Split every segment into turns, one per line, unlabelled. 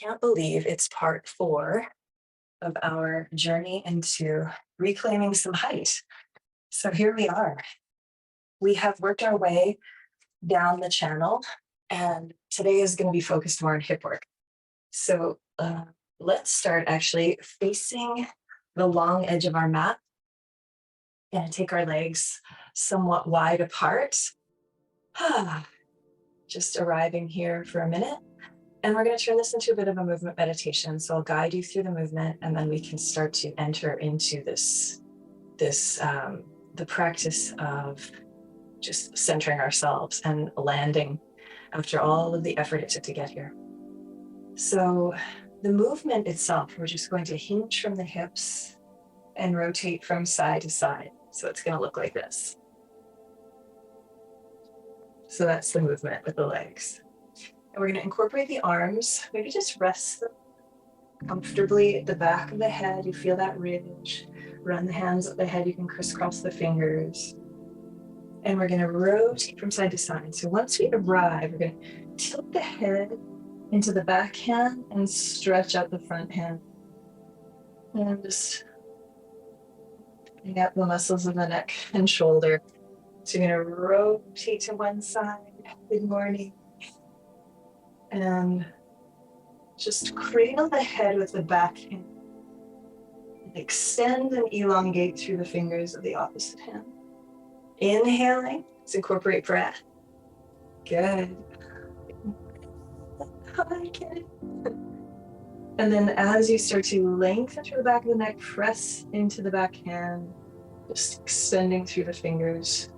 Can't believe it's part 4 of our journey into reclaiming some height. So here we are. We have worked our way down the channel, and today is going to be focused more on hip work. So let's start actually facing the long edge of our mat and take our legs somewhat wide apart. Just arriving here for a minute. And we're going to turn this into a bit of a movement meditation. So I'll guide you through the movement, and then we can start to enter into the practice of just centering ourselves and landing after all of the effort it took to get here. So the movement itself, we're just going to hinge from the hips and rotate from side to side. So it's going to look like this. So that's the movement with the legs. And we're going to incorporate the arms. Maybe just rest them comfortably at the back of the head. You feel that ridge. Run the hands up the head. You can crisscross the fingers. And we're going to rotate from side to side. So once we arrive, we're going to tilt the head into the back hand and stretch out the front hand. And just bring out the muscles of the neck and shoulder. So you're going to rotate to one side. Good morning. And just cradle the head with the back hand. And extend and elongate through the fingers of the opposite hand. Inhaling, let's incorporate breath. Good. I get it. And then as you start to lengthen through the back of the neck, press into the back hand, just extending through the fingers.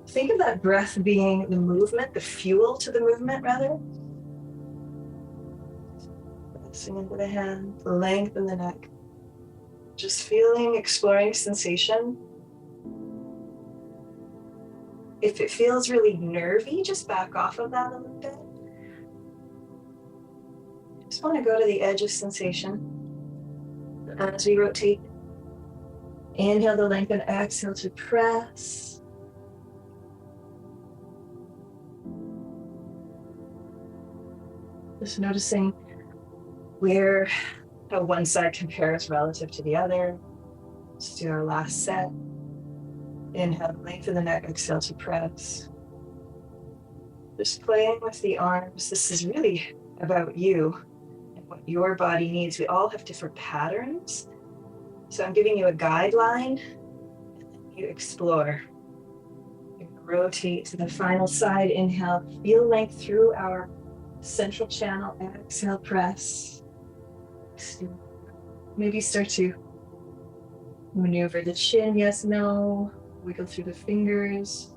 Think of that breath being the movement, the fuel to the movement, rather. Pressing into the hand, lengthen the neck. Just feeling, exploring sensation. If it feels really nervy, just back off of that a little bit. Just want to go to the edge of sensation. As we rotate, inhale to lengthen, exhale to press. Just noticing how one side compares relative to the other. Let's do our last set. Inhale, lengthen the neck, exhale to press. Just playing with the arms. This is really about you and what your body needs. We all have different patterns. So I'm giving you a guideline, and then you explore. You rotate to the final side. Inhale, feel length through our central channel. Exhale, press. Maybe start to maneuver the chin, yes, no. Wiggle through the fingers.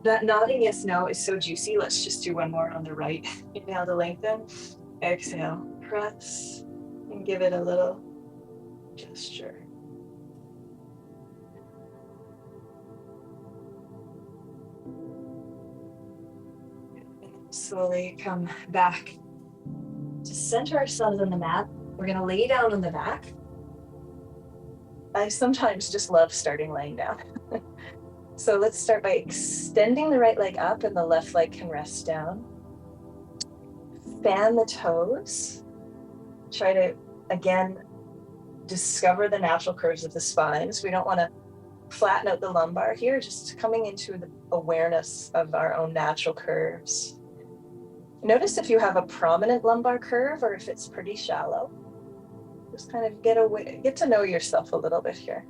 That nodding yes, no is so juicy. Let's just do one more on the right. Inhale to lengthen. Exhale, press, and give it a little gesture. Slowly come back to center ourselves on the mat. We're going to lay down on the back. I sometimes just love starting laying down. So let's start by extending the right leg up and the left leg can rest down. Fan the toes. Try to, again, discover the natural curves of the spine. So we don't want to flatten out the lumbar here, just coming into the awareness of our own natural curves. Notice if you have a prominent lumbar curve or if it's pretty shallow. Just kind of get to know yourself a little bit here.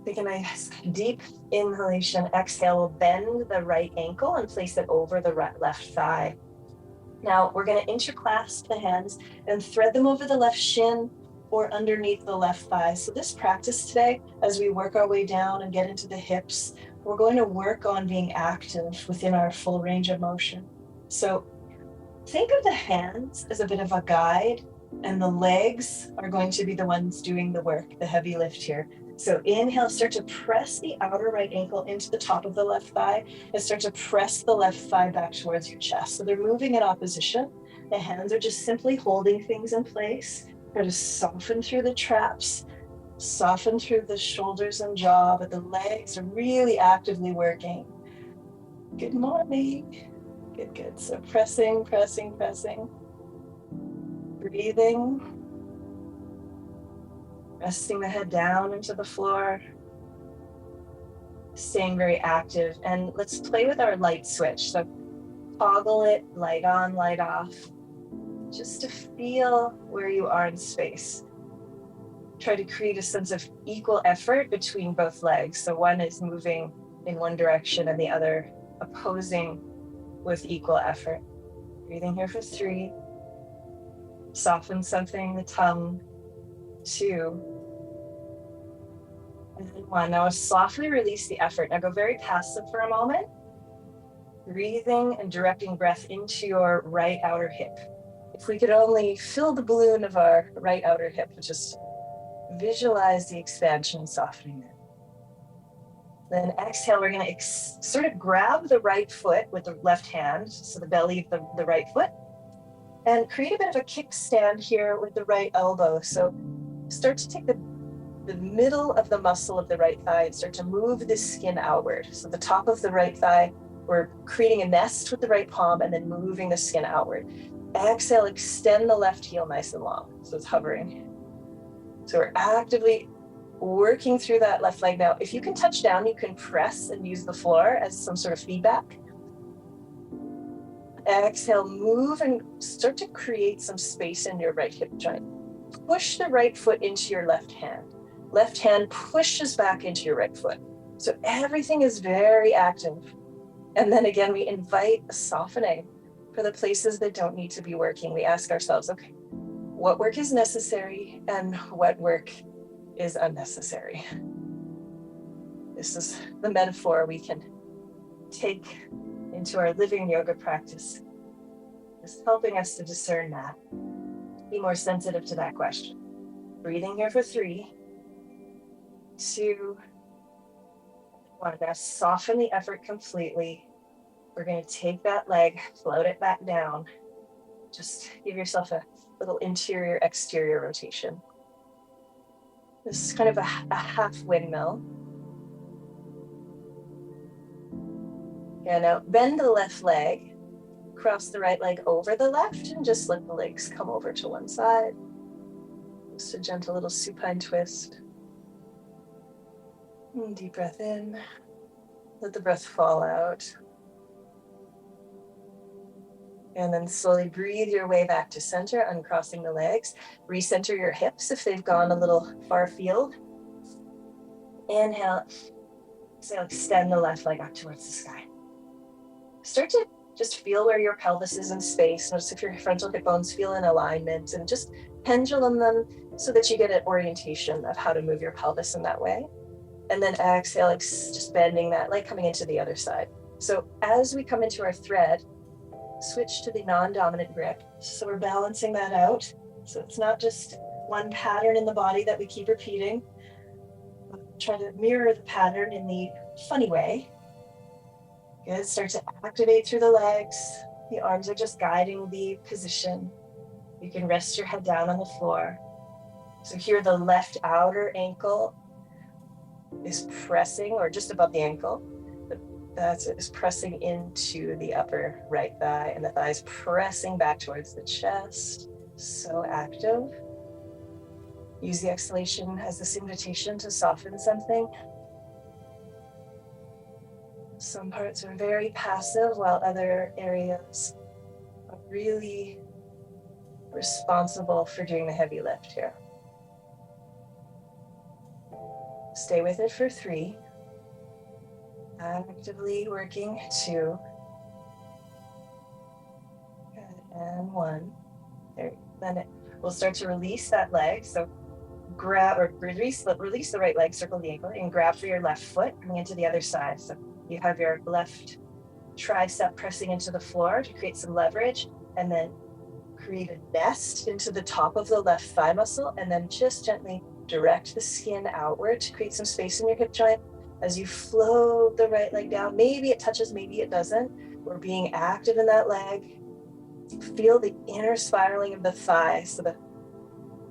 Take a nice deep inhalation. Exhale, we'll bend the right ankle and place it over the left thigh. Now we're going to interclasp the hands and thread them over the left shin or underneath the left thigh. So this practice today, as we work our way down and get into the hips, we're going to work on being active within our full range of motion. So think of the hands as a bit of a guide, and the legs are going to be the ones doing the work, the heavy lift here. So inhale, start to press the outer right ankle into the top of the left thigh and start to press the left thigh back towards your chest. So they're moving in opposition. The hands are just simply holding things in place. Try to soften through the traps. Soften through the shoulders and jaw, but the legs are really actively working. Good morning. Good, good. So pressing, pressing, pressing. Breathing. Resting the head down into the floor. Staying very active. And let's play with our light switch. So toggle it, light on, light off, just to feel where you are in space. Try to create a sense of equal effort between both legs. So one is moving in one direction and the other opposing with equal effort. Breathing here for 3. Soften something, the tongue. 2. And then 1. Now softly release the effort. Now go very passive for a moment. Breathing and directing breath into your right outer hip. If we could only fill the balloon of our right outer hip, just visualize the expansion and softening there. Then exhale, we're going to sort of grab the right foot with the left hand, so the belly of the right foot, and create a bit of a kickstand here with the right elbow. So start to take the middle of the muscle of the right thigh and start to move the skin outward. So the top of the right thigh, we're creating a nest with the right palm and then moving the skin outward. Exhale, extend the left heel nice and long, so it's hovering. So we're actively working through that left leg. Now, if you can touch down, you can press and use the floor as some sort of feedback. Exhale, move and start to create some space in your right hip joint. Push the right foot into your left hand. Left hand pushes back into your right foot. So everything is very active. And then again, we invite a softening for the places that don't need to be working. We ask ourselves, okay, what work is necessary and what work is unnecessary? This is the metaphor we can take into our living yoga practice. It's helping us to discern that, be more sensitive to that question. Breathing here for 3, 2, 1. Now soften the effort completely. We're going to take that leg, float it back down. Just give yourself a little interior exterior rotation. This is kind of a half windmill. Yeah, now bend the left leg, cross the right leg over the left, and just let the legs come over to one side. Just a gentle little supine twist. And deep breath in. Let the breath fall out. And then slowly breathe your way back to center, uncrossing the legs. Recenter your hips if they've gone a little far afield. Inhale. Exhale, extend the left leg up towards the sky. Start to just feel where your pelvis is in space. Notice if your frontal hip bones feel in alignment, and just pendulum them so that you get an orientation of how to move your pelvis in that way. And then exhale, just bending that leg coming into the other side. So as we come into our thread, switch to the non-dominant grip. So we're balancing that out. So it's not just one pattern in the body that we keep repeating. Try to mirror the pattern in the funny way. Good, start to activate through the legs. The arms are just guiding the position. You can rest your head down on the floor. So here the left outer ankle is pressing, or just above the ankle. That's it, is pressing into the upper right thigh, and the thigh is pressing back towards the chest. So active. Use the exhalation as this invitation to soften something. Some parts are very passive, while other areas are really responsible for doing the heavy lift here. Stay with it for 3. Actively working 2. And 1. There. Then we'll start to release that leg. So grab or release the right leg, circle the ankle, and grab for your left foot coming into the other side. So you have your left tricep pressing into the floor to create some leverage, and then create a nest into the top of the left thigh muscle, and then just gently direct the skin outward to create some space in your hip joint. As you float the right leg down, maybe it touches, maybe it doesn't. We're being active in that leg. Feel the inner spiraling of the thigh. So the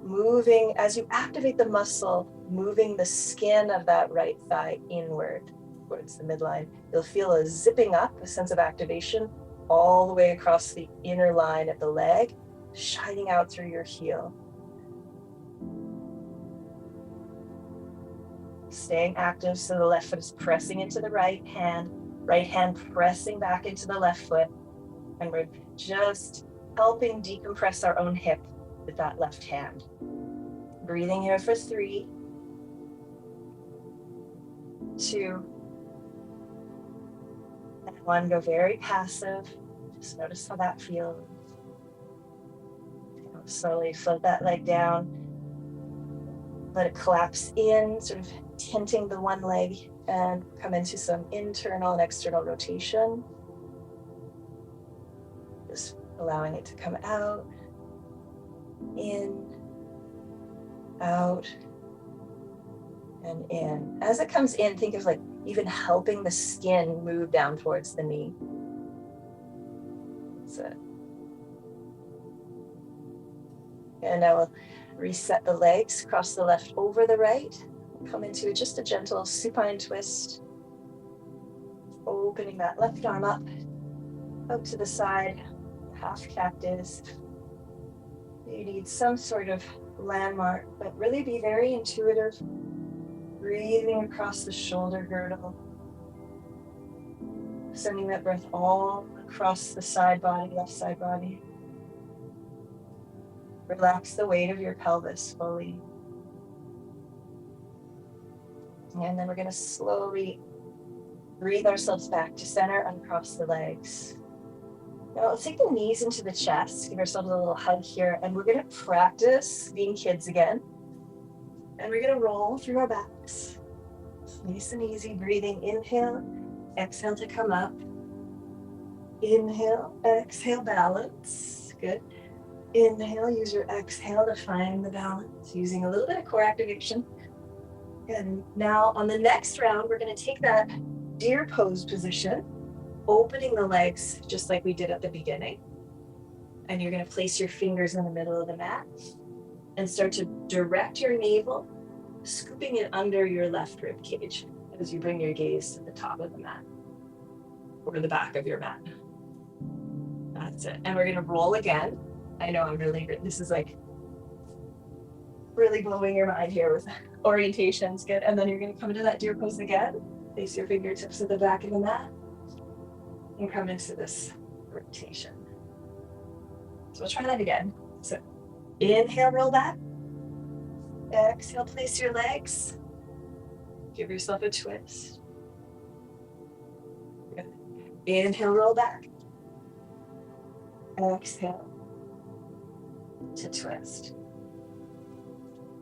moving, as you activate the muscle, moving the skin of that right thigh inward towards the midline. You'll feel a zipping up, a sense of activation all the way across the inner line of the leg, shining out through your heel. Staying active so the left foot is pressing into the right hand pressing back into the left foot. And we're just helping decompress our own hip with that left hand. Breathing here for 3, 2, and 1. Go very passive. Just notice how that feels. Slowly float that leg down. Let it collapse in, sort of tenting the one leg, and come into some internal and external rotation. Just allowing it to come out, in, out, and in. As it comes in, think of like even helping the skin move down towards the knee. That's it. And now we'll reset the legs, cross the left over the right, come into just a gentle supine twist, opening that left arm up, out to the side, half cactus. You need some sort of landmark, but really be very intuitive, breathing across the shoulder girdle, sending that breath all across the side body, left side body. Relax the weight of your pelvis fully. And then we're going to slowly breathe ourselves back to center, uncross the legs. Now let's take the knees into the chest, give ourselves a little hug here, and we're going to practice being kids again. And we're going to roll through our backs. Nice and easy, breathing, inhale, exhale to come up. Inhale, exhale, balance. Good. Inhale, use your exhale to find the balance, using a little bit of core activation. And now on the next round, we're going to take that deer pose position, opening the legs just like we did at the beginning. And you're going to place your fingers in the middle of the mat and start to direct your navel, scooping it under your left rib cage as you bring your gaze to the top of the mat or the back of your mat. That's it. And we're going to roll again. I know this is like really blowing your mind here with orientations. Good. And then you're going to come into that deer pose again. Place your fingertips at the back of the mat and come into this rotation. So we'll try that again. So inhale, roll back. Exhale, place your legs. Give yourself a twist. Good. Inhale, roll back. Exhale to twist.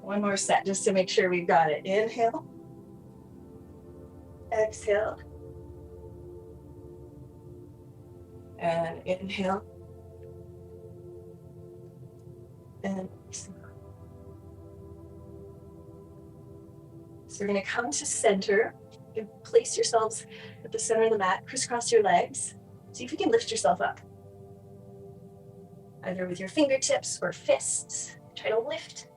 One more set just to make sure we've got it. Inhale. Exhale. And inhale. And exhale. So we're going to come to center. You can place yourselves at the center of the mat, crisscross your legs. See if you can lift yourself up. Either with your fingertips or fists. Try to lift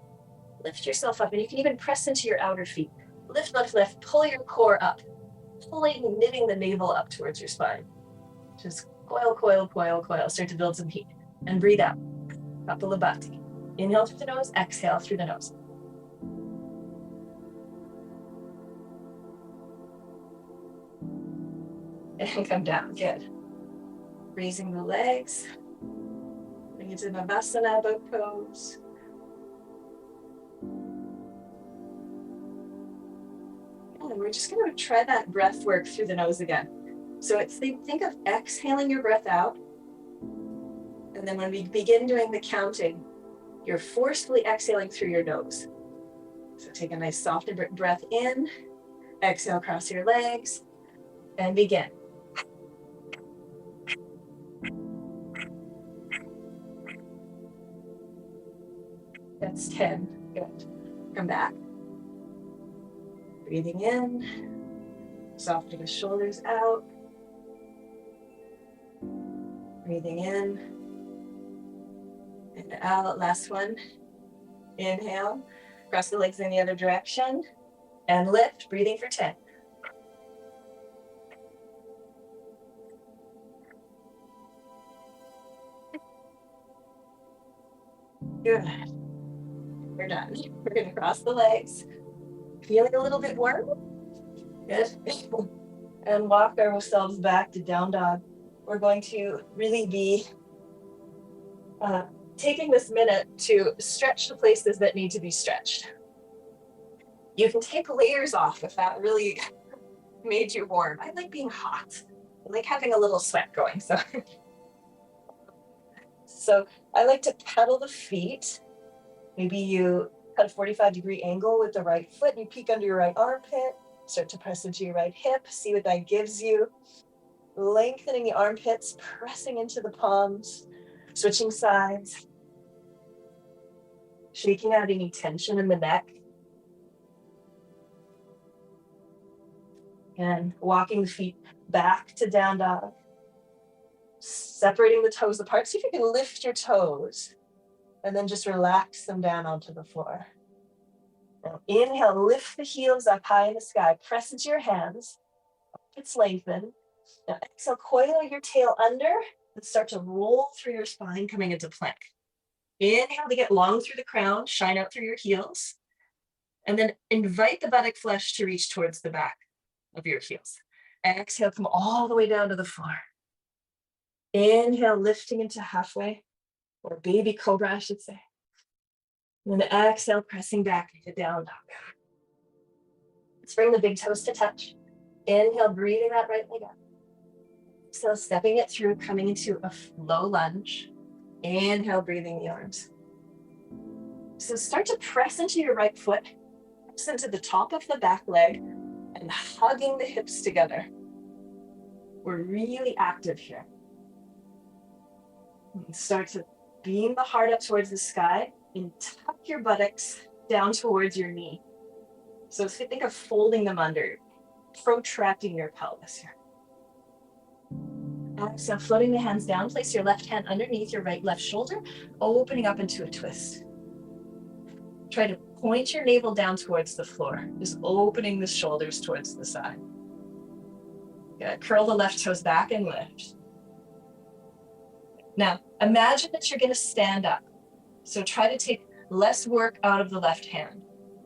yourself up, and you can even press into your outer feet. Lift, lift, lift, pull your core up, pulling, knitting the navel up towards your spine. Just coil, coil, coil, coil. Start to build some heat. And breathe out. Kapalabhati. Inhale through the nose, exhale through the nose. And come down, good. Raising the legs. Bring it to Navasana, boat pose. And we're just going to try that breath work through the nose again. So think of exhaling your breath out. And then when we begin doing the counting, you're forcefully exhaling through your nose. So take a nice soft breath in, exhale across your legs, and begin. That's 10. Good. Come back. Breathing in, softening the shoulders out. Breathing in and out. Last one. Inhale, Cross the legs in the other direction and lift, breathing for 10. Good. We're done. We're going to cross the legs. Feeling a little bit warm? Good. And walk ourselves back to down dog. We're going to really be taking this minute to stretch the places that need to be stretched. You can take layers off if that really made you warm. I like being hot. I like having a little sweat going. So I like to pedal the feet. Maybe you cut a 45-degree angle with the right foot and you peek under your right armpit, start to press into your right hip, see what that gives you. Lengthening the armpits, pressing into the palms, switching sides, shaking out any tension in the neck. And walking the feet back to down dog. Separating the toes apart. See if you can lift your toes and then just relax them down onto the floor. Now inhale, lift the heels up high in the sky. Press into your hands. It's lengthened. Now exhale, coil your tail under and start to roll through your spine, coming into plank. Inhale to get long through the crown, shine out through your heels. And then invite the buttock flesh to reach towards the back of your heels. Exhale, come all the way down to the floor. Inhale, lifting into halfway, or baby cobra, I should say. And then exhale, pressing back into down dog. Let's bring the big toes to touch. Inhale, breathing that right leg up. So stepping it through, coming into a low lunge. Inhale, breathing the arms. So start to press into your right foot, press into the top of the back leg, and hugging the hips together. We're really active here. And start to beam the heart up towards the sky and tuck your buttocks down towards your knee. So if you think of folding them under, protracting your pelvis here. Exhale, floating the hands down, place your left hand underneath your right left shoulder, opening up into a twist. Try to point your navel down towards the floor, just opening the shoulders towards the side. Good. Curl the left toes back and lift. Now, imagine that you're going to stand up. So try to take less work out of the left hand.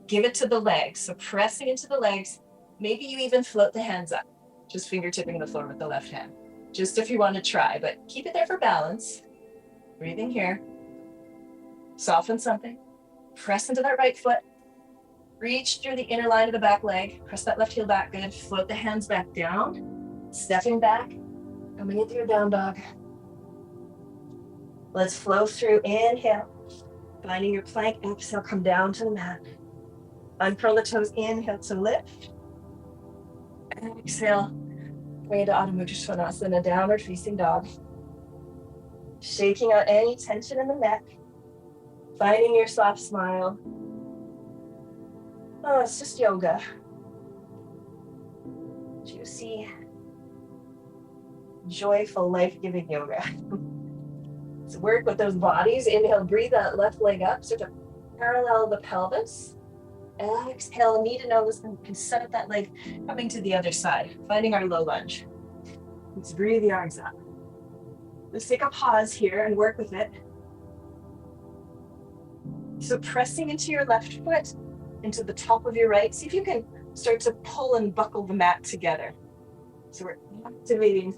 Give it to the legs. So pressing into the legs. Maybe you even float the hands up, just fingertipping the floor with the left hand. Just if you want to try, but keep it there for balance. Breathing here. Soften something. Press into that right foot. Reach through the inner line of the back leg. Press that left heel back. Good. Float the hands back down. Stepping back. Coming into your down dog. Let's flow through. Inhale. Finding your plank. Exhale. Come down to the mat. Uncurl the toes. Inhale to lift. Exhale. Way to Adho Mukha Svanasana, downward facing dog. Shaking out any tension in the neck. Finding your soft smile. Oh, it's just yoga. Juicy, joyful, life-giving yoga. So work with those bodies. Inhale, breathe that left leg up. Start to parallel the pelvis. Exhale, knee to nose, and we can set up that leg coming to the other side, finding our low lunge. Let's breathe the arms up. Let's take a pause here and work with it. So pressing into your left foot, into the top of your right. See if you can start to pull and buckle the mat together. So we're activating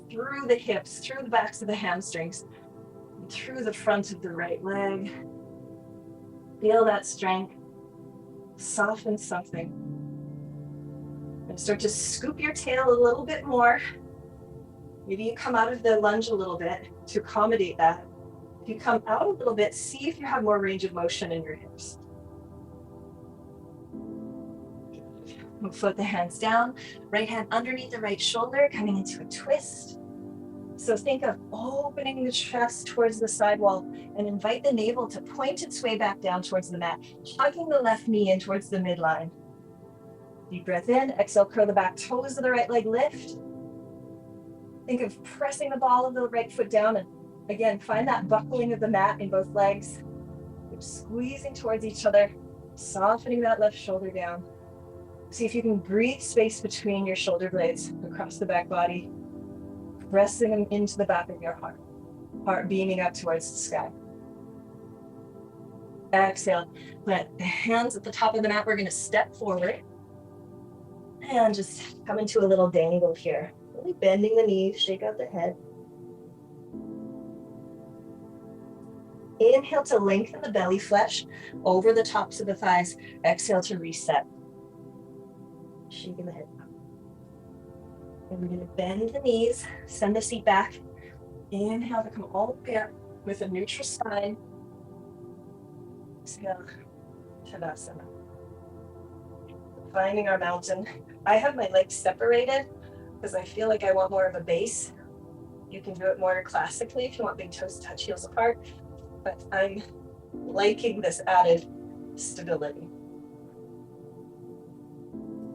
through the hips, through the backs of the hamstrings, and through the front of the right leg. Feel that strength. Soften something. And start to scoop your tail a little bit more. Maybe you come out of the lunge a little bit to accommodate that. If you come out a little bit, see if you have more range of motion in your hips. We'll float the hands down, right hand underneath the right shoulder, coming into a twist. So think of opening the chest towards the sidewall and invite the navel to point its way back down towards the mat, hugging the left knee in towards the midline. Deep breath in, exhale, curl the back toes of the right leg, lift. Think of pressing the ball of the right foot down and again, find that buckling of the mat in both legs. Squeezing towards each other. Softening that left shoulder down. See if you can breathe space between your shoulder blades across the back body, pressing them into the back of your heart beaming up towards the sky. Exhale, plant the hands at the top of the mat. We're going to step forward and just come into a little dangle here. Really bending the knees, shake out the head. Inhale to lengthen the belly flesh over the tops of the thighs. Exhale to reset. Shaking the head up. And we're going to bend the knees, send the seat back. Inhale to come all the way up with a neutral spine. Exhale, Tadasana. Finding our mountain. I have my legs separated because I feel like I want more of a base. You can do it more classically if you want big toes touch heels apart, but I'm liking this added stability.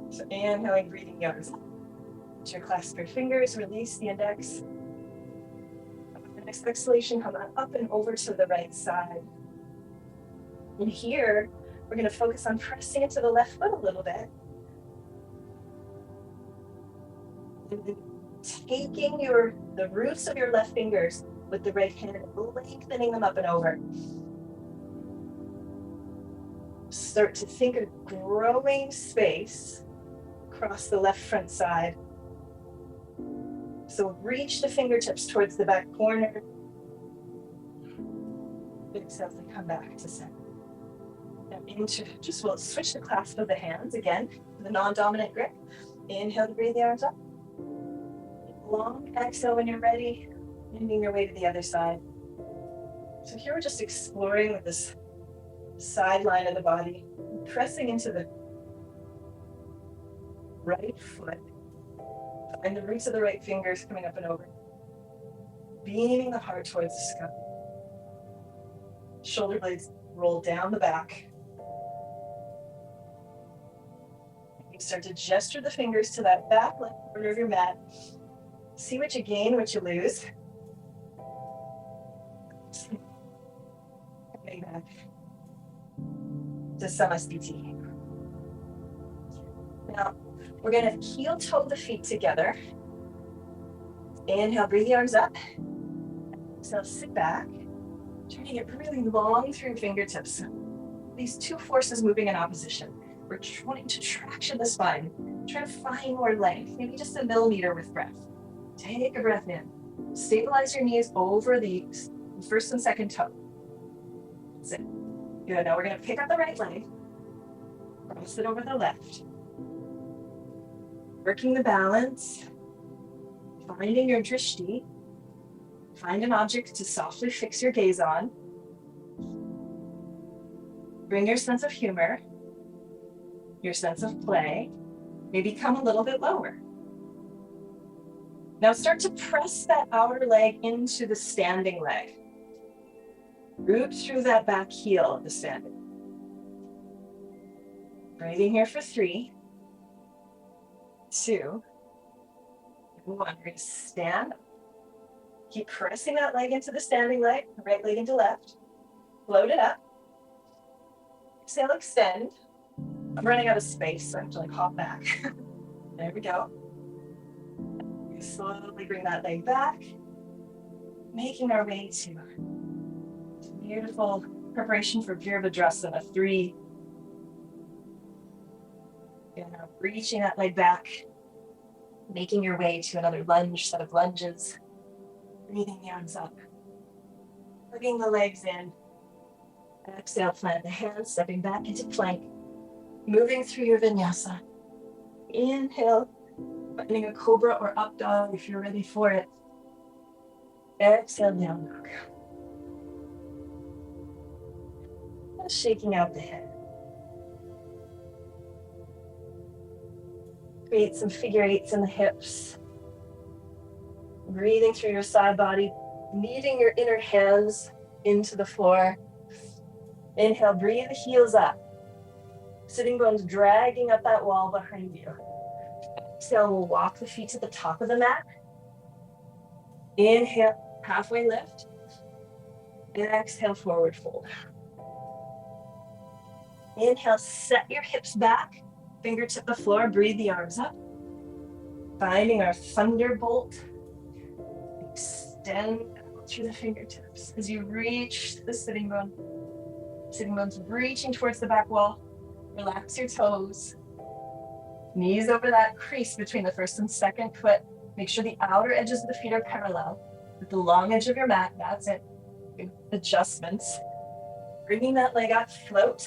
So inhaling, breathing the arms. Interclasp your fingers, release the index. The next exhalation, come on up and over to the right side. And here, we're going to focus on pressing into the left foot a little bit. And then taking the roots of your left fingers with the right hand, lengthening them up and over. Start to think of growing space across the left front side. So reach the fingertips towards the back corner. Exhale to come back to center. And into, we'll switch the clasp of the hands again to the non-dominant grip. Inhale to breathe the arms up. Long exhale when you're ready, ending your way to the other side. So here we're just exploring with this side line of the body, pressing into the right foot, and the roots of the right fingers coming up and over. Beaming the heart towards the sky. Shoulder blades roll down the back. You start to gesture the fingers to that back left corner of your mat. See what you gain, what you lose. Coming back to Samasthiti. Now, we're going to heel toe the feet together. Inhale, breathe the arms up. Exhale, sit back. Turning it really long through your fingertips. These two forces moving in opposition. We're trying to traction the spine. Try to find more length, maybe just a millimeter with breath. Take a breath in. Stabilize your knees over the first and second toe. That's it. Good. Now we're going to pick up the right leg. Cross it over the left. Working the balance. Finding your drishti. Find an object to softly fix your gaze on. Bring your sense of humor, your sense of play, maybe come a little bit lower. Now start to press that outer leg into the standing leg. Root through that back heel of the standing. Breathing here for 3, 2, 1. We're going to stand up. Keep pressing that leg into the standing leg, the right leg into left. Float it up. Exhale, extend. I'm running out of space, so I have to hop back. There we go. Slowly bring that leg back. Making our way to beautiful preparation for Virabhadrasana 3. And now reaching that leg back. Making your way to another lunge, set of lunges. Breathing the arms up. Plugging the legs in. Exhale, plant the hands, stepping back into plank. Moving through your vinyasa. Inhale, finding a cobra or up dog if you're ready for it. Exhale, down dog. Shaking out the head. Create some figure eights in the hips. Breathing through your side body, kneading your inner hands into the floor. Inhale, breathe the heels up. Sitting bones dragging up that wall behind you. Exhale, we'll walk the feet to the top of the mat. Inhale, halfway lift. And exhale, forward fold. Inhale, set your hips back, fingertip the floor, breathe the arms up. Finding our thunderbolt. Extend out through the fingertips as you reach the sitting bone. Sitting bone's reaching towards the back wall. Relax your toes. Knees over that crease between the first and second foot. Make sure the outer edges of the feet are parallel with the long edge of your mat. That's it. Good adjustments. Bringing that leg up, float.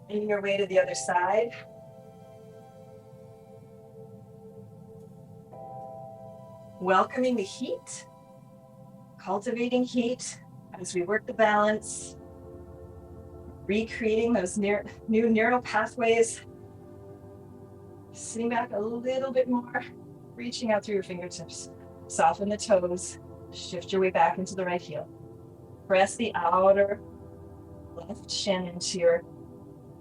Finding your way to the other side. Welcoming the heat. Cultivating heat as we work the balance. Recreating those new neural pathways. Sitting back a little bit more, reaching out through your fingertips. Soften the toes, shift your way back into the right heel. Press the outer left shin into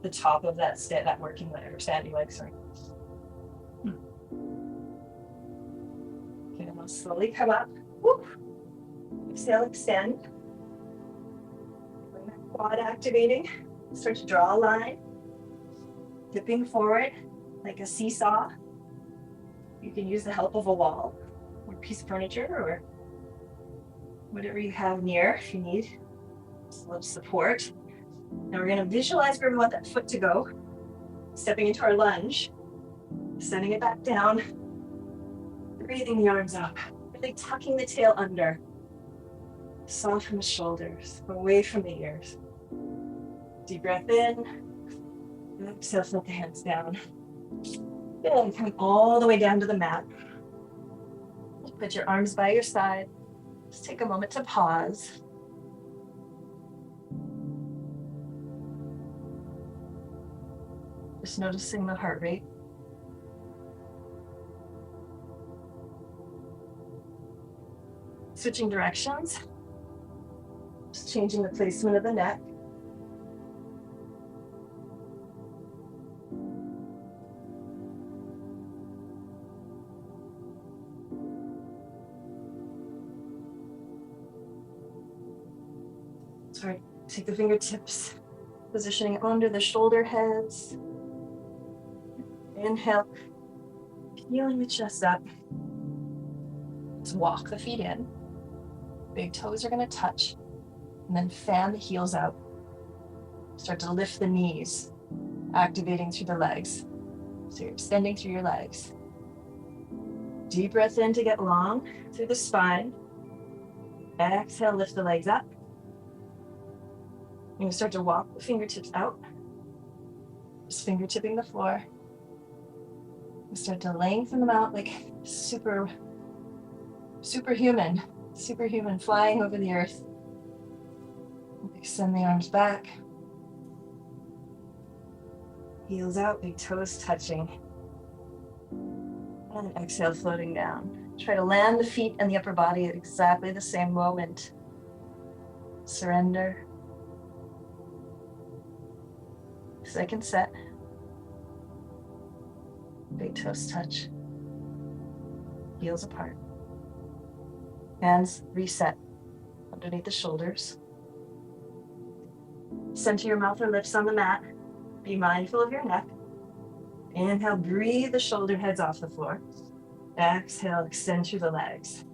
the top of that working leg or standing leg, sorry. Okay, now slowly come up. Woo. Exhale, extend. Bring that quad activating. Start to draw a line. Dipping forward like a seesaw. You can use the help of a wall or a piece of furniture or whatever you have near if you need just a little support. Now we're going to visualize where we want that foot to go. Stepping into our lunge, sending it back down, breathing the arms up, really tucking the tail under. Soften the shoulders, away from the ears. Deep breath in, and exhale, float the hands down. Good, come all the way down to the mat. Put your arms by your side. Just take a moment to pause. Just noticing the heart rate. Switching directions. Just changing the placement of the neck. Sorry, take the fingertips, positioning under the shoulder heads. Inhale, peeling the chest up. Just walk the feet in. Big toes are going to touch. And then fan the heels out. Start to lift the knees, activating through the legs. So you're extending through your legs. Deep breath in to get long through the spine. Exhale, lift the legs up. You're going to start to walk the fingertips out. Just fingertipping the floor. You start to lengthen them out like superhuman, flying over the earth. Extend the arms back. Heels out, big toes touching. And exhale, floating down. Try to land the feet and the upper body at exactly the same moment. Surrender. Second set. Big toes touch. Heels apart. Hands reset underneath the shoulders. Center your mouth or lips on the mat. Be mindful of your neck. Inhale, breathe the shoulder heads off the floor. Exhale, extend through the legs.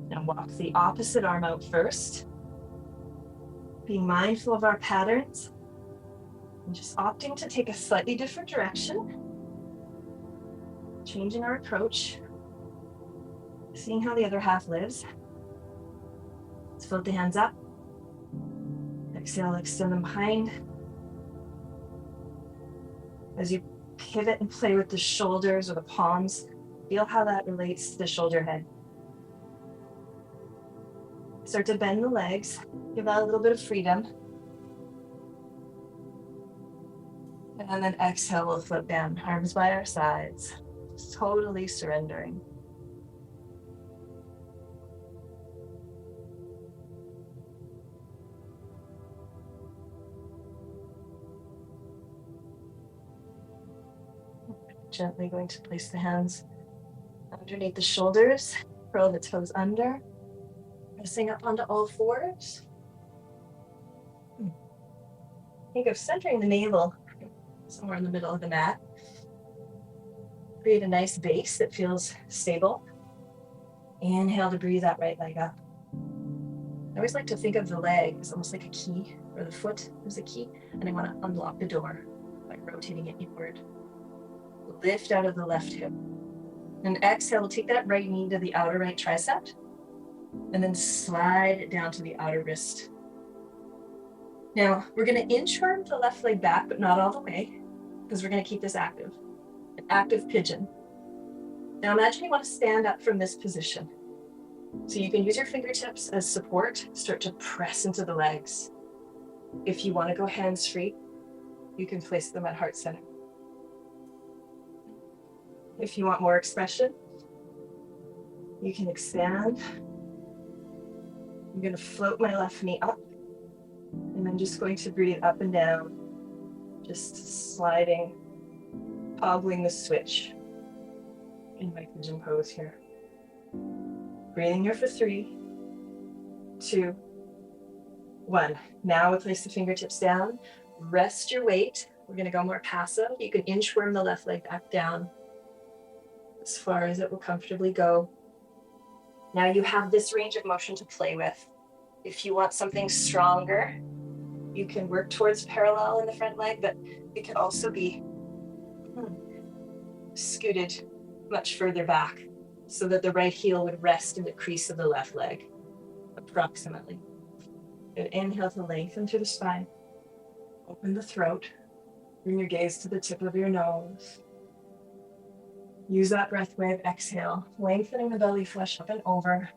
Now walk the opposite arm out first. Being mindful of our patterns. And just opting to take a slightly different direction. Changing our approach. Seeing how the other half lives. Let's float the hands up. Exhale, extend them behind. As you pivot and play with the shoulders or the palms, feel how that relates to the shoulder head. Start to bend the legs, give that a little bit of freedom. And then exhale, we'll float down, arms by our sides, just totally surrendering. Gently going to place the hands underneath the shoulders, curl the toes under, pressing up onto all fours. Think of centering the navel somewhere in the middle of the mat. Create a nice base that feels stable. Inhale to breathe that right leg up. I always like to think of the leg as almost like a key, or the foot as a key, and I want to unlock the door by rotating it inward. Lift out of the left hip. And exhale, take that right knee to the outer right tricep, and then slide it down to the outer wrist. Now, we're going to inchworm the left leg back, but not all the way, because we're going to keep this active. An active pigeon. Now imagine you want to stand up from this position. So you can use your fingertips as support, start to press into the legs. If you want to go hands-free, you can place them at heart center. If you want more expression, you can expand. I'm going to float my left knee up, and I'm just going to breathe up and down, just sliding, toggling the switch in my pigeon pose here. Breathing here for 3, 2, 1. Now we'll place the fingertips down. Rest your weight. We're going to go more passive. You can inchworm the left leg back down as far as it will comfortably go. Now you have this range of motion to play with. If you want something stronger, you can work towards parallel in the front leg, but it can also be scooted much further back so that the right heel would rest in the crease of the left leg, approximately. Good. Inhale to lengthen through the spine. Open the throat. Bring your gaze to the tip of your nose. Use that breath wave, exhale, lengthening the belly flesh up and over,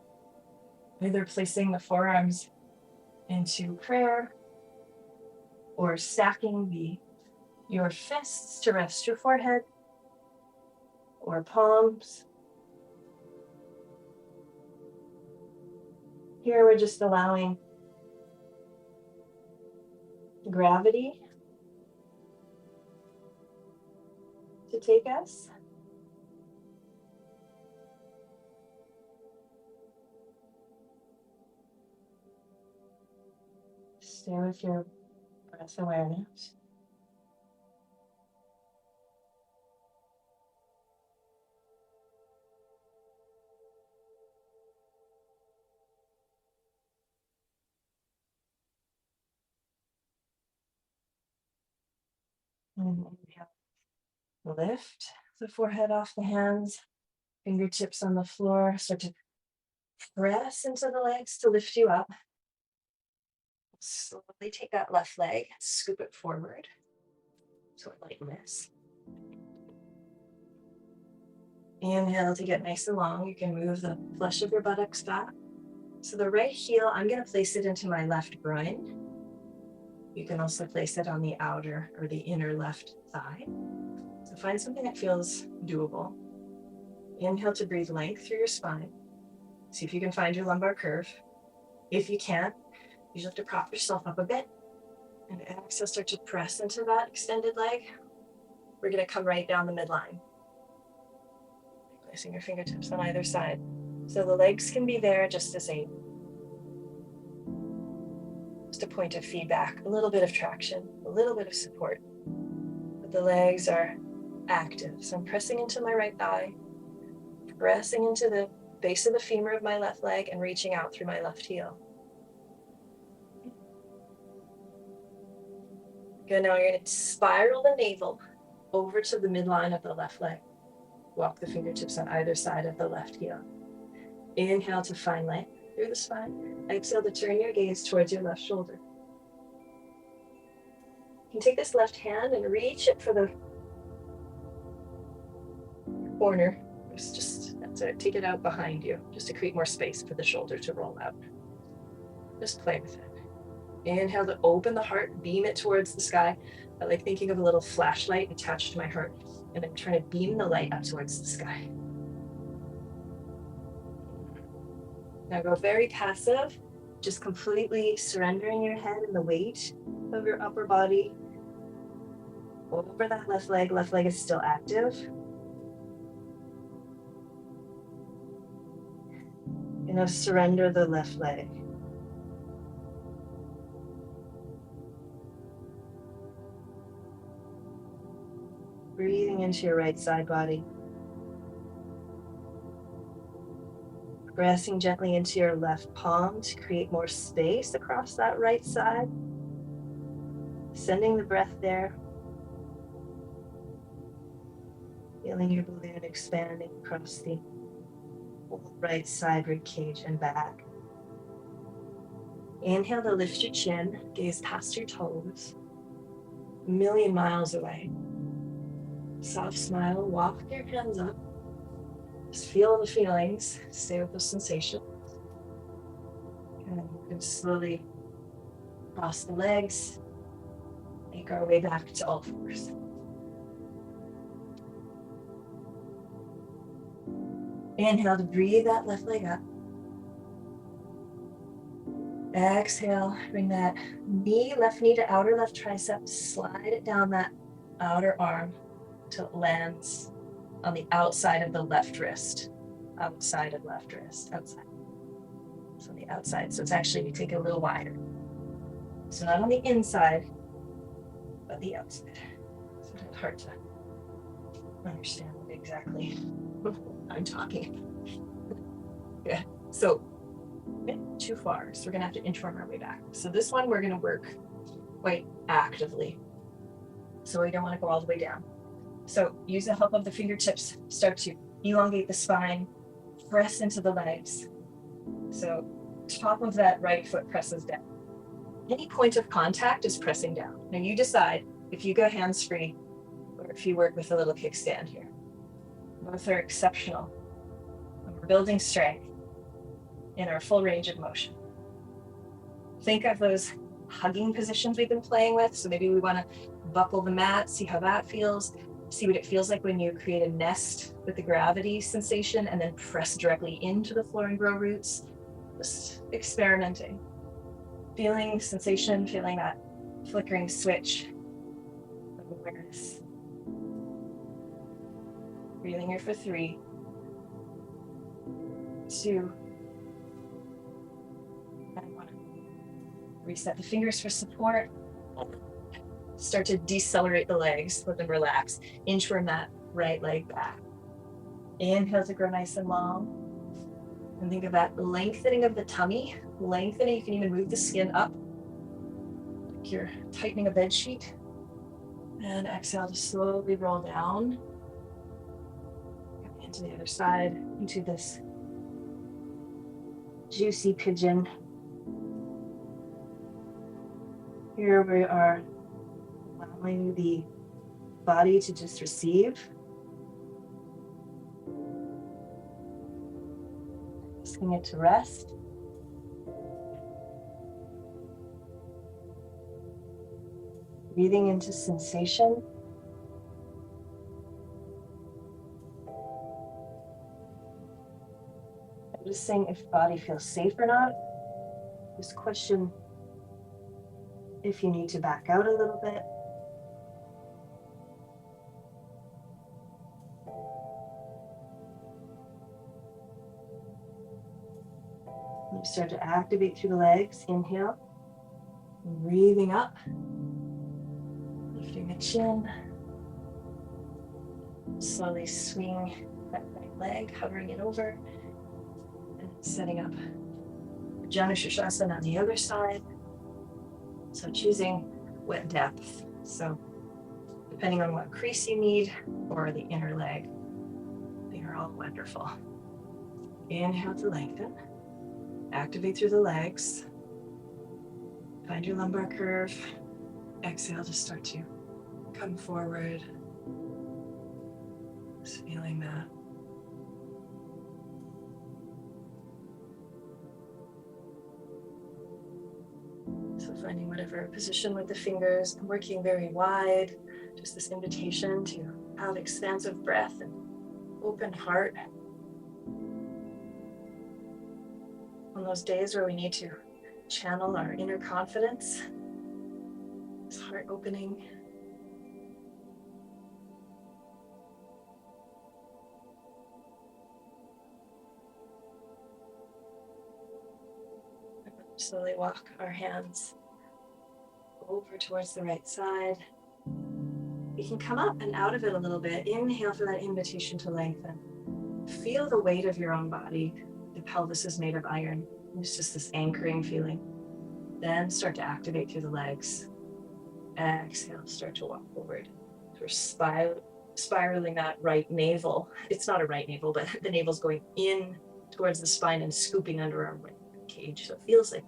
either placing the forearms into prayer or stacking your fists to rest your forehead, or palms. Here we're just allowing gravity to take us. Stay with your breath awareness. And inhale. Lift the forehead off the hands, fingertips on the floor. Start to press into the legs to lift you up. Slowly take that left leg, scoop it forward. So lighten this. Inhale to get nice and long. You can move the flesh of your buttocks back. So the right heel, I'm going to place it into my left groin. You can also place it on the outer or the inner left thigh. So find something that feels doable. Inhale to breathe length through your spine. See if you can find your lumbar curve. If you can't, you just have to prop yourself up a bit. And exhale, start to press into that extended leg. We're going to come right down the midline. Placing your fingertips on either side. So the legs can be there just as a point of feedback, a little bit of traction, a little bit of support. But the legs are active. So I'm pressing into my right thigh, pressing into the base of the femur of my left leg and reaching out through my left heel. Good, now you're going to spiral the navel over to the midline of the left leg. Walk the fingertips on either side of the left heel. Inhale to find length through the spine. Exhale to turn your gaze towards your left shoulder. You can take this left hand and reach it for the corner. That's it. Take it out behind you, just to create more space for the shoulder to roll out. Just play with it. Inhale to open the heart, beam it towards the sky. I like thinking of a little flashlight attached to my heart, and I'm trying to beam the light up towards the sky. Now go very passive, just completely surrendering your head and the weight of your upper body over that left leg. Left leg is still active. And now surrender the left leg. Breathing into your right side body. Pressing gently into your left palm to create more space across that right side. Sending the breath there. Feeling your balloon expanding across the whole right side rib cage and back. Inhale to lift your chin, gaze past your toes, a million miles away. Soft smile, walk your hands up. Just feel the feelings, stay with the sensation. And we can slowly cross the legs, make our way back to all fours. Inhale to breathe that left leg up. Exhale, bring that left knee to outer left tricep, slide it down that outer arm till it lands on the outside of the left wrist. Outside of left wrist, outside. So on the outside, so it's actually, you take it a little wider. So not on the inside, but the outside. It's hard to understand exactly what I'm talking. Yeah, so too far, so we're gonna have to inchworm our way back. So this one we're gonna work quite actively. So we don't wanna go all the way down. So use the help of the fingertips, start to elongate the spine, press into the legs. So top of that right foot presses down. Any point of contact is pressing down. Now you decide if you go hands-free or if you work with a little kickstand here. Both are exceptional. And we're building strength in our full range of motion. Think of those hugging positions we've been playing with. So maybe we want to buckle the mat, see how that feels, see what it feels like when you create a nest with the gravity sensation and then press directly into the floor and grow roots. Just experimenting. Feeling sensation, feeling that flickering switch of awareness. Breathing here for 3, 2, and 1. Reset the fingers for support. Start to decelerate the legs, let them relax. Inchworm that right leg back. Inhale to grow nice and long. And think of that lengthening of the tummy. Lengthening, you can even move the skin up, like you're tightening a bed sheet. And exhale to slowly roll down. Coming into the other side, into this juicy pigeon. Here we are allowing the body to just receive. Asking it to rest. Breathing into sensation. Noticing if body feels safe or not. Just question if you need to back out a little bit. You start to activate through the legs. Inhale. Breathing up. Lifting the chin. Slowly swing that right leg, hovering it over. And setting up Janu Shirshasana on the other side. So choosing what depth. So depending on what crease you need or the inner leg, they are all wonderful. Inhale to lengthen. Activate through the legs. Find your lumbar curve. Exhale to start to come forward. Just feeling that. So finding whatever position with the fingers, working very wide, just this invitation to have expansive breath and open heart. On those days where we need to channel our inner confidence, this heart opening. Slowly walk our hands over towards the right side. You can come up and out of it a little bit. Inhale for that invitation to lengthen. Feel the weight of your own body. The pelvis is made of iron. It's just this anchoring feeling. Then start to activate through the legs. Exhale, start to walk forward. We're spiraling that right navel. It's not a right navel, but the navel's going in towards the spine and scooping under our right cage. So it feels like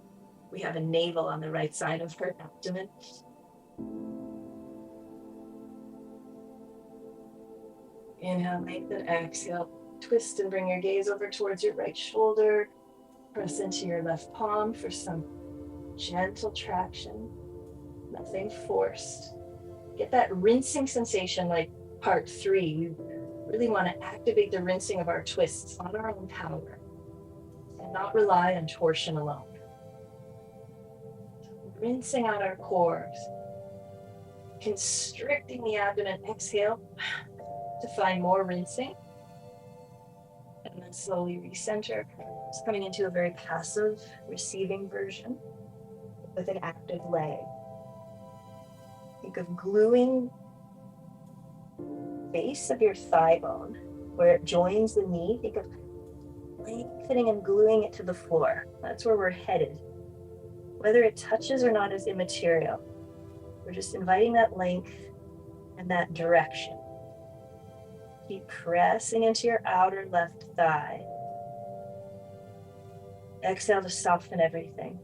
we have a navel on the right side of her abdomen. Inhale, lengthen, exhale. Twist and bring your gaze over towards your right shoulder. Press into your left palm for some gentle traction. Nothing forced. Get that rinsing sensation like part 3. We really want to activate the rinsing of our twists on our own power and not rely on torsion alone. Rinsing out our cores, constricting the abdomen. Exhale to find more rinsing. And then slowly recenter. Just coming into a very passive receiving version with an active leg. Think of gluing the base of your thigh bone where it joins the knee. Think of lengthening and gluing it to the floor. That's where we're headed. Whether it touches or not is immaterial. We're just inviting that length and that direction. Keep pressing into your outer left thigh. Exhale to soften everything.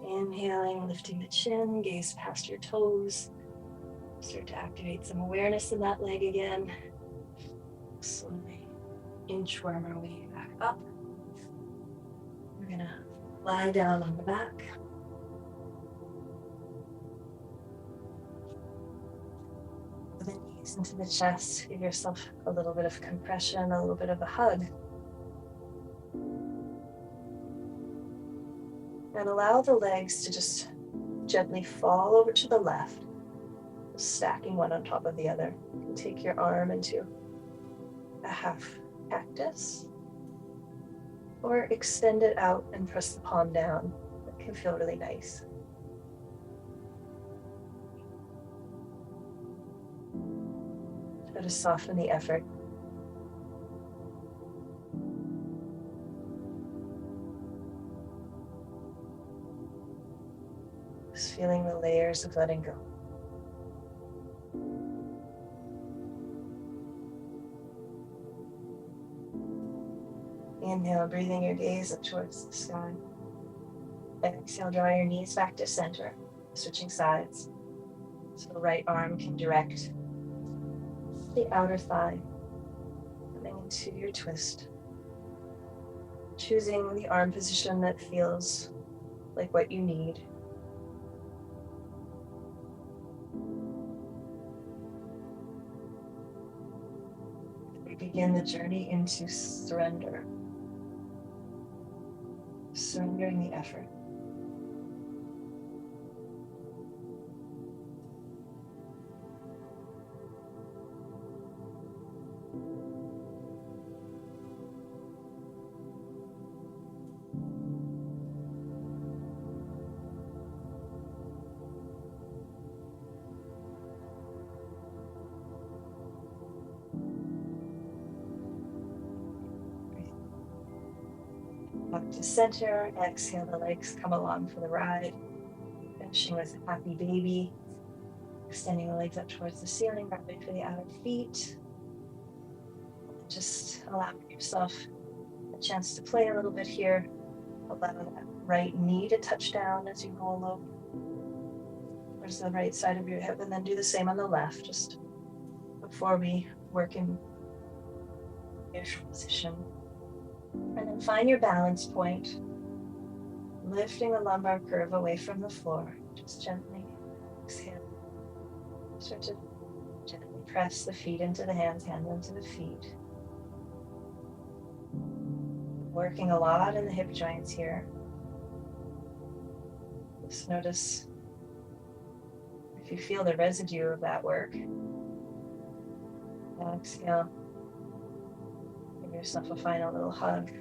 Inhaling, lifting the chin, gaze past your toes. Start to activate some awareness in that leg again. Slowly inchworm our way back up. We're gonna lie down on the back. The knees into the chest. Give yourself a little bit of compression, a little bit of a hug. And allow the legs to just gently fall over to the left, stacking one on top of the other. You can take your arm into a half cactus or extend it out and press the palm down. That can feel really nice. Try to soften the effort. Just feeling the layers of letting go. Inhale, breathing your gaze up towards the sky. Exhale, draw your knees back to center, switching sides. So the right arm can direct the outer thigh, coming into your twist. Choosing the arm position that feels like what you need. We begin the journey into surrender. Surrendering the effort. Back to center. Exhale, the legs come along for the ride. Finishing with a happy baby. Extending the legs up towards the ceiling, right for the outer feet. Just allowing yourself a chance to play a little bit here. Allow that right knee to touch down as you roll over towards the right side of your hip, and then do the same on the left, just before we work in neutral position. And then find your balance point, lifting the lumbar curve away from the floor. Just gently exhale. Start to gently press the feet into the hands, hands into the feet. Working a lot in the hip joints here. Just notice if you feel the residue of that work. Exhale. yourself a final little hug.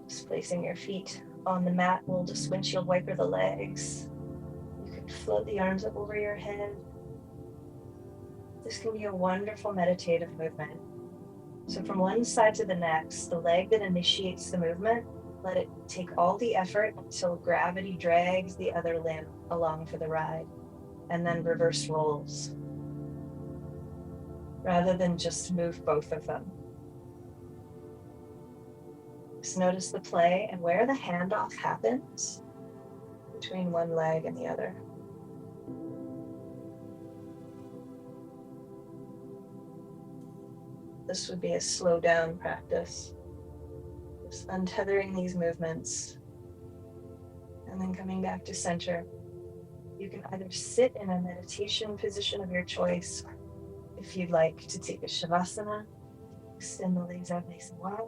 Just placing your feet on the mat. We'll just windshield wiper the legs. You could float the arms up over your head. This can be a wonderful meditative movement. So from one side to the next, the leg that initiates the movement, let it take all the effort until gravity drags the other limb along for the ride, and then reverse rolls, rather than just move both of them. Just notice the play and where the handoff happens between one leg and the other. This would be a slow down practice. Just untethering these movements and then coming back to center. You can either sit in a meditation position of your choice, if you'd like to take a shavasana, extend the legs out nice and wide.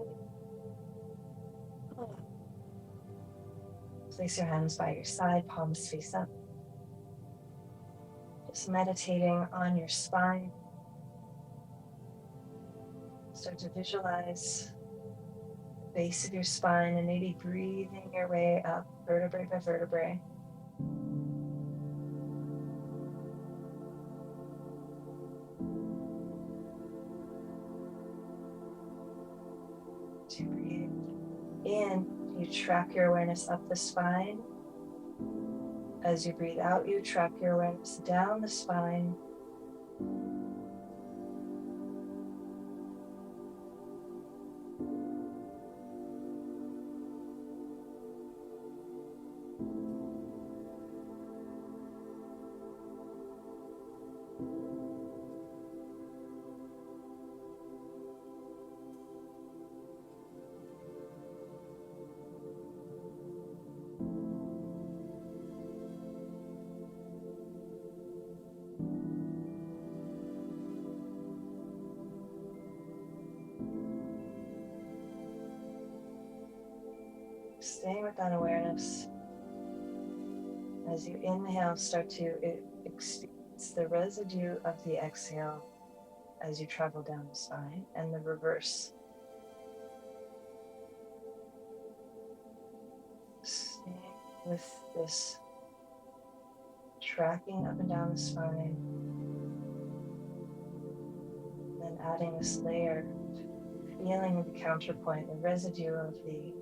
Place your hands by your side, palms face up. Just meditating on your spine. Start to visualize the base of your spine and maybe breathing your way up vertebrae by vertebrae. To breathe in, you track your awareness up the spine. As you breathe out, you track your awareness down the spine. Staying with that awareness. As you inhale, start to experience the residue of the exhale as you travel down the spine, and the reverse. Staying with this tracking up and down the spine, then adding this layer, feeling the counterpoint, the residue of the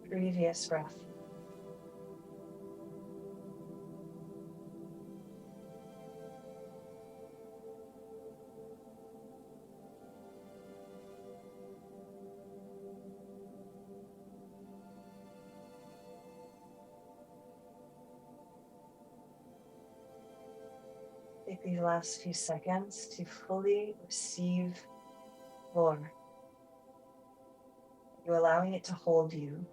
previous breath. Take these last few seconds to fully receive Vor. You're allowing it to hold you.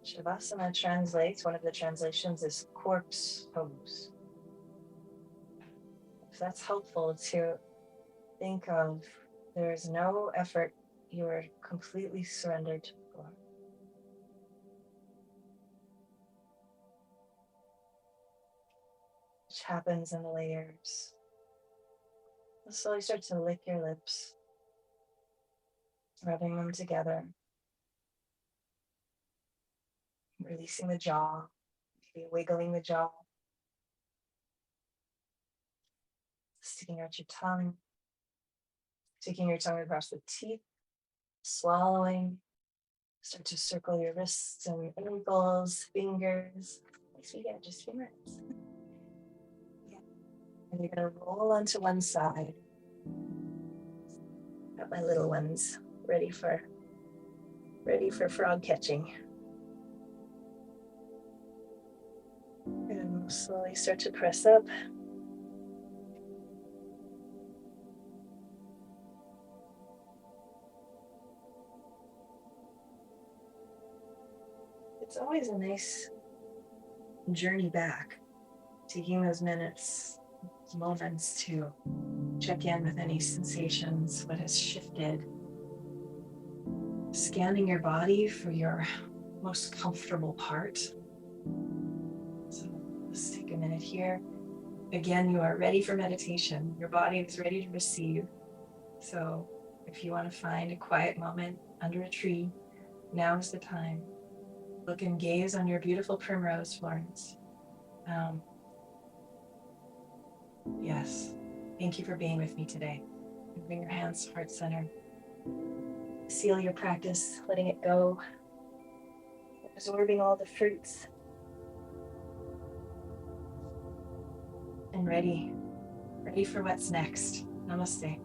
Shavasana translates, one of the translations is corpse pose. If that's helpful to think of, there's no effort, you are completely surrendered to the floor. Which happens in layers. You'll slowly start to lick your lips, rubbing them together, releasing the jaw, maybe wiggling the jaw, sticking out your tongue, taking your tongue across the teeth, swallowing. Start to circle your wrists and ankles, fingers. Yeah, just fingers. Yeah. And you're gonna roll onto one side. Got my little ones ready for frog catching. And slowly start to press up. It's always a nice journey back, taking those minutes, moments to check in with any sensations, what has shifted, scanning your body for your most comfortable part. So Let's take a minute here. Again, you are ready for meditation. Your body is ready to receive. So if you want to find a quiet moment under a tree, now is the time. Look and gaze on your beautiful primrose, Florence. Yes. Thank you for being with me today. Bring your hands heart center. Seal your practice, letting it go, absorbing all the fruits, and ready for what's next. Namaste.